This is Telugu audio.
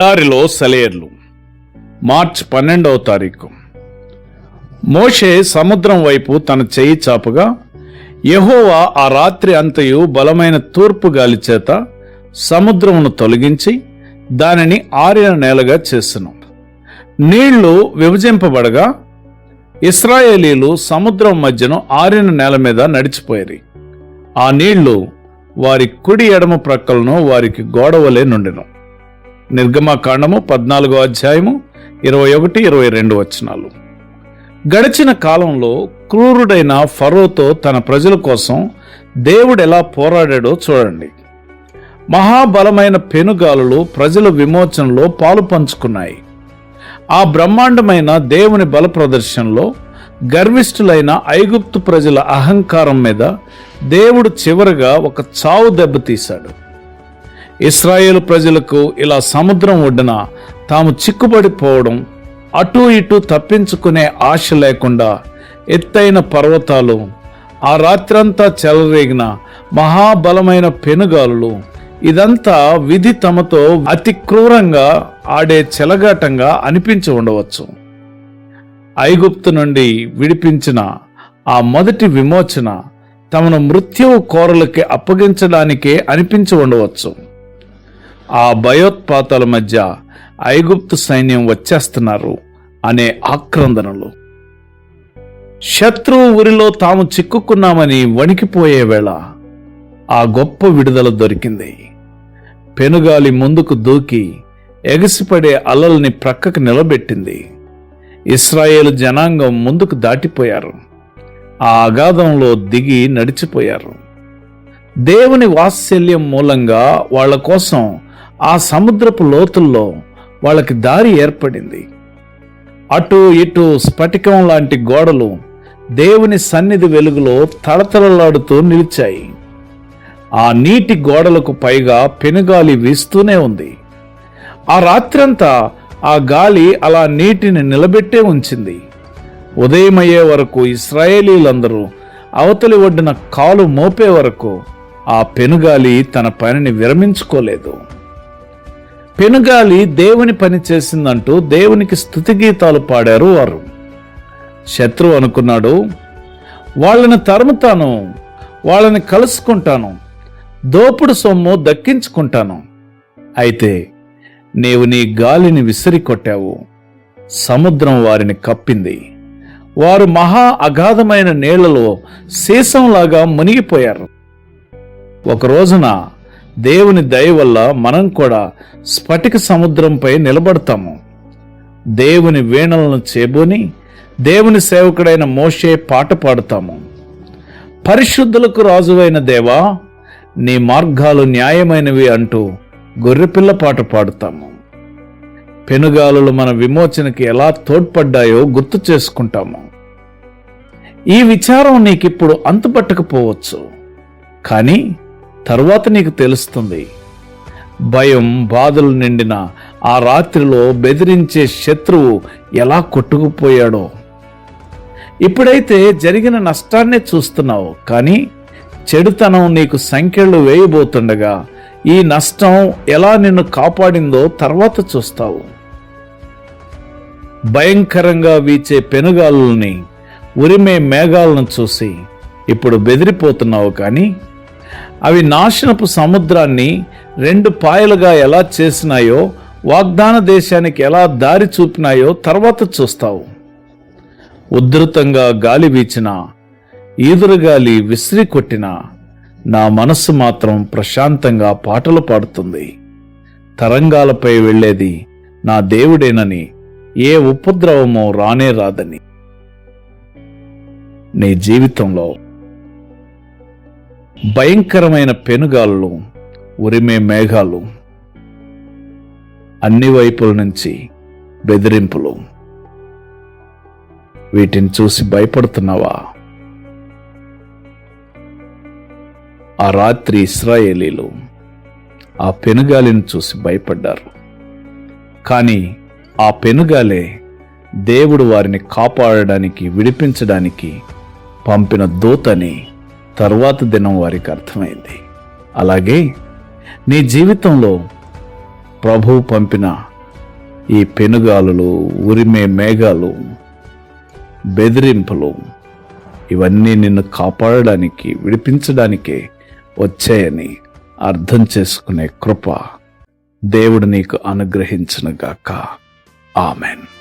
దారిలో సెలయేర్లు. మార్చి 12వ తారీఖు. మోషే సముద్రం వైపు తన చెయ్యి చాపగా యెహోవా ఆ రాత్రి అంతయు బలమైన తూర్పు గాలి చేత సముద్రమును తొలగించి దానిని ఆరిన నేలగా చేసెను. నీళ్లు విభజింపబడగా ఇశ్రాయేలీలు సముద్రం మధ్యను ఆరిన నేల మీద నడిచిపోయారు. ఆ నీళ్లు వారి కుడి ఎడమ ప్రక్కలను వారికి గోడవలే నుండెను. నిర్గమకాండము 14వ అధ్యాయము 21-22 వచనాలు. గడిచిన కాలంలో క్రూరుడైన ఫరోతో తన ప్రజల కోసం దేవుడు ఎలా పోరాడాడో చూడండి. మహాబలమైన పెనుగాలులు ప్రజల విమోచనలో పాలు పంచుకున్నాయి. ఆ బ్రహ్మాండమైన దేవుని బల ప్రదర్శనలో గర్విష్ఠులైన ఐగుప్తు ప్రజల అహంకారం మీద దేవుడు చివరగా ఒక చావు దెబ్బతీశాడు. ఇశ్రాయేలు ప్రజలకు ఇలా సముద్రం ఒడ్డున తాము చిక్కుబడిపోవడం, అటూ ఇటూ తప్పించుకునే ఆశ లేకుండా ఎత్తైన పర్వతాలు, ఆ రాత్రంతా చెలరేగిన మహాబలమైన పెనుగాలులు, ఇదంతా విధి తమతో అతి క్రూరంగా ఆడే చెలగాటంగా అనిపించి ఉండవచ్చు. ఐగుప్తు నుండి విడిపించిన ఆ మొదటి విమోచన తమను మృత్యువు కోరలకి అప్పగించడానికే అనిపించి ఉండవచ్చు. ఆ భయోత్పాతాల మధ్య ఐగుప్తు సైన్యం వచ్చేస్తున్నారు అనే ఆక్రందనలు, శత్రువు ఊరిలో తాము చిక్కుకున్నామని వణికిపోయే వేళ ఆ గొప్ప విడుదల దొరికింది. పెనుగాలి ముందుకు దూకి ఎగసిపడే అలల్ని ప్రక్కకు నిలబెట్టింది. ఇశ్రాయేలు జనాంగం ముందుకు దాటిపోయారు. ఆ అగాధంలో దిగి నడిచిపోయారు. దేవుని వాత్సల్యం మూలంగా వాళ్ల కోసం ఆ సముద్రపు లోతుల్లో వాళ్ళకి దారి ఏర్పడింది. అటు ఇటు స్ఫటికం లాంటి గోడలు దేవుని సన్నిధి వెలుగులో తళతళలాడుతూ నిలిచాయి. ఆ నీటి గోడలకు పైగా పెనుగాలి వీస్తూనే ఉంది. ఆ రాత్రంతా ఆ గాలి అలా నీటిని నిలబెట్టే ఉంచింది. ఉదయమయ్యే వరకు ఇశ్రాయేలీలందరూ అవతలి ఒడ్డున కాలు మోపే వరకు ఆ పెనుగాలి తన పనిని విరమించుకోలేదు. పెనుగాలి దేవుని పని చేసిందంటూ దేవునికి స్తుతిగీతాలు పాడారు వారు. శత్రువు అనుకున్నాడు, వాళ్ళని తరుముతాను, వాళ్ళని కలుసుకుంటాను, దోపుడు సొమ్ము దక్కించుకుంటాను. అయితే నీవు నీ గాలిని విసిరి కొట్టావు, సముద్రం వారిని కప్పింది. వారు మహా అగాధమైన నీళ్లలో సీసంలాగా మునిగిపోయారు. ఒక రోజున దేవుని దయ వల్ల మనం కూడా స్ఫటిక సముద్రంపై నిలబడతాము. దేవుని వీణలను చేబూని దేవుని సేవకుడైన మోషే పాట పాడుతాము. పరిశుద్ధులకు రాజువైన దేవా, నీ మార్గాలు న్యాయమైనవి అంటూ గొర్రెపిల్ల పాట పాడుతాము. పెనుగాలులు మన విమోచనకి ఎలా తోడ్పడ్డాయో గుర్తు చేసుకుంటాము. ఈ విచారం నీకిప్పుడు అంతుపట్టకపోవచ్చు, కానీ తరువాత నీకు తెలుస్తుంది. భయం బాధలు నిండిన ఆ రాత్రిలో బెదిరించే శత్రువు ఎలా కొట్టుకుపోయాడో. ఇప్పుడైతే జరిగిన నష్టాన్నే చూస్తున్నావు, కానీ చెడుతనం నీకు సంకెళ్ళు వేయబోతుండగా ఈ నష్టం ఎలా నిన్ను కాపాడిందో తర్వాత చూస్తావు. భయంకరంగా వీచే పెనుగాలుల్ని, ఉరిమే మేఘాలను చూసి ఇప్పుడు బెదిరిపోతున్నావు, కానీ అవి నాశనపు సముద్రాన్ని 2 పాయలుగా ఎలా చేసినాయో, వాగ్దాన దేశానికి ఎలా దారి చూపినాయో తర్వాత చూస్తావు. ఉధృతంగా గాలి వీచినా, ఈదురుగాలి విసిరి కొట్టినా నా మనస్సు మాత్రం ప్రశాంతంగా పాటలు పాడుతుంది. తరంగాలపై వెళ్లేది నా దేవుడేనని, ఏ ఉపద్రవమో రానే రాదని. నీ జీవితంలో భయంకరమైన పెనుగాళ్ళు, ఉరిమే మేఘాలు, అన్ని వైపుల నుంచి బెదిరింపులు, వీటిని చూసి భయపడుతున్నావా? ఆ రాత్రి ఇశ్రాయేలీలు ఆ పెనుగాలిని చూసి భయపడ్డారు. కానీ ఆ పెనుగాలే దేవుడు వారిని కాపాడడానికి, విడిపించడానికి పంపిన దూతని తరువాత దినం వారికి అర్థమైంది. అలాగే నీ జీవితంలో ప్రభువు పంపిన ఈ పెనుగాలులు, ఉరిమే మేఘాలు, బెదిరింపులు ఇవన్నీ నిన్ను కాపాడడానికి, విడిపించడానికే వచ్చాయని అర్థం చేసుకునే కృప దేవుడు నీకు అనుగ్రహించునుగాక. ఆమెన్.